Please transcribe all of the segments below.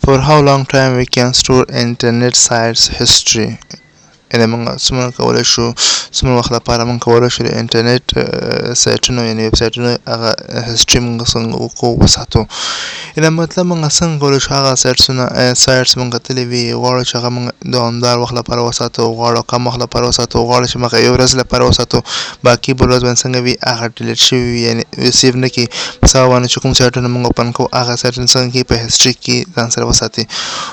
For how long time we can store internet sites history یعنی موږ څومره کولی شو څومره وخت لپاره موږ کولی شو د انټرنیټ سایټونو یعنې ویب سایټونو هغه هسټري موږ څنګه وکړو وساتو یعنې مطلب موږ څنګه کولی شو هغه سایټس موږ کتلي وي غواړو چې هغه موږ دوامدار وخت لپاره وساتو غواړو کم وخت لپاره وساتو غواړو چې موږ یو ورځ لپاره وساتو باقي بل ورځ باندې څنګه وي هغه ډیلیټ شوي وي یعنې سیف نه کړي په سبب باندې چې کوم سایټونه موږ اوپن کوو هغه سایټونه څنګه کړي په هسټري کې ځان سره وساتي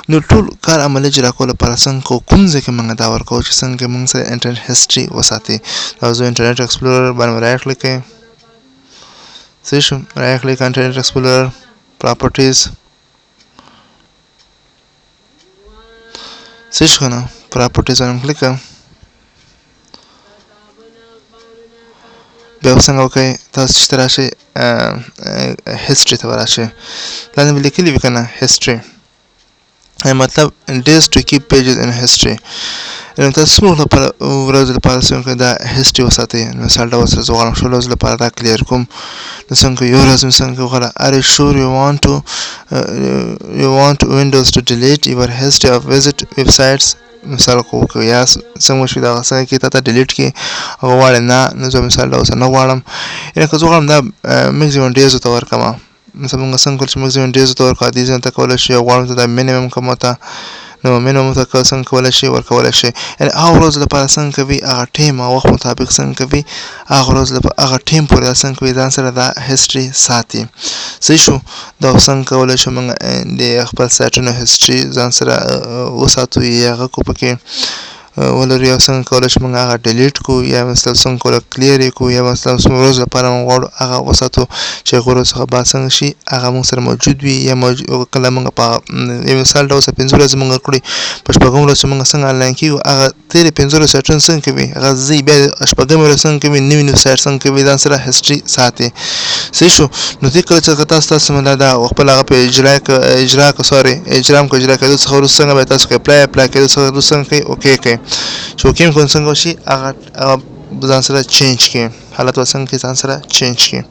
نو ټول کار عملي اجرا کولو لپاره څنګه کوو کوم ځای کې موږ دا ورکوو چې څنګه موږ سره انټرنیټ هسټري وساتي دا زه انټرنیټ ایکسپلورر باندې رایټ کلیک کوئ صحیح شو رایټ کلیک انټرنیټ ایکسپلورر پراپرټیز صحیح شو کنه پراپرټیز باندې کلیک کړه بیا څنګه وکړئ تاسو چې راشئ هسټري ته وراشئ لاندې مې لیکلي وي کنه هسټري مطلب days to keep pages in history نو تاسو څومره لپاره ورځو لپاره څنګه دا هسټري وساتئ مثال ډول سره زه غواړم 16 ورځو لپاره دا کلیر کوم نو څنګه یو ورځ مې څنګه وغواړه are you sure you want Windows to delete your history of visit websites مثال کوو یا څنګه شوي دغه څنګه کې تا ته ډیلیټ کړي هغه غواړې نه نو زه مثال ډول سره نه غواړم یعنې که زه غواړم دا میکزیمم ډیزو ته ورکړم مثلا موږ څنګه کولی چې میکزیمم ډیزو ته ورکړو دې ځای ته کولی شي او غواړم چې دا مینیمم کوم ته نو مینیمم ته څنګه کولی شي ورکولی شي یعنې هغه ورځ لپاره څنګه کوي هغه ټیم او وخت مطابق څنګه کوي هغه ورځ لپاره هغه ټیم پورې څنګه کوي ځان سره دا هسټري ساتي صحیح شو دا څنګه کولی شو موږ د خپل سایټونو هسټري ځان سره وساتو یا هغه کو پکې ولرو یا څنګه کولی شو موږ هغه ډیلیټ کړو یا مثلا څنګه کولی کلیر یې کړو یا مثلا څومره ورځو لپاره موږ غواړو هغه وساتو چې هغه ورځ څخه بعد څنګه شي هغه موږ سره موجود وي یا کله موږ په یو مثال ډول سره 15 ورځې موږ کړي په شپږمه ورځ چې موږ څنګه انلاین کېږو هغه تېرې 15 ورځې سایټونه څنګه کوي هغه ځي بیا شپږمې ورځ څنګه کوي نوي سایټ څنګه کوي ځان سره هسټري ساتي صحیح شو نو دې کله چې تاسو مله دا خپل هغه په اجرا کېدو څخه وروسته څنګه به تاسو اپلای کېدو څخه وروسته څنګه کوئ اوکې کوئ چې اوکې څنګه وشي هغه ځان سره چینج کړي حالت به څنګه ځان سره چینج کړي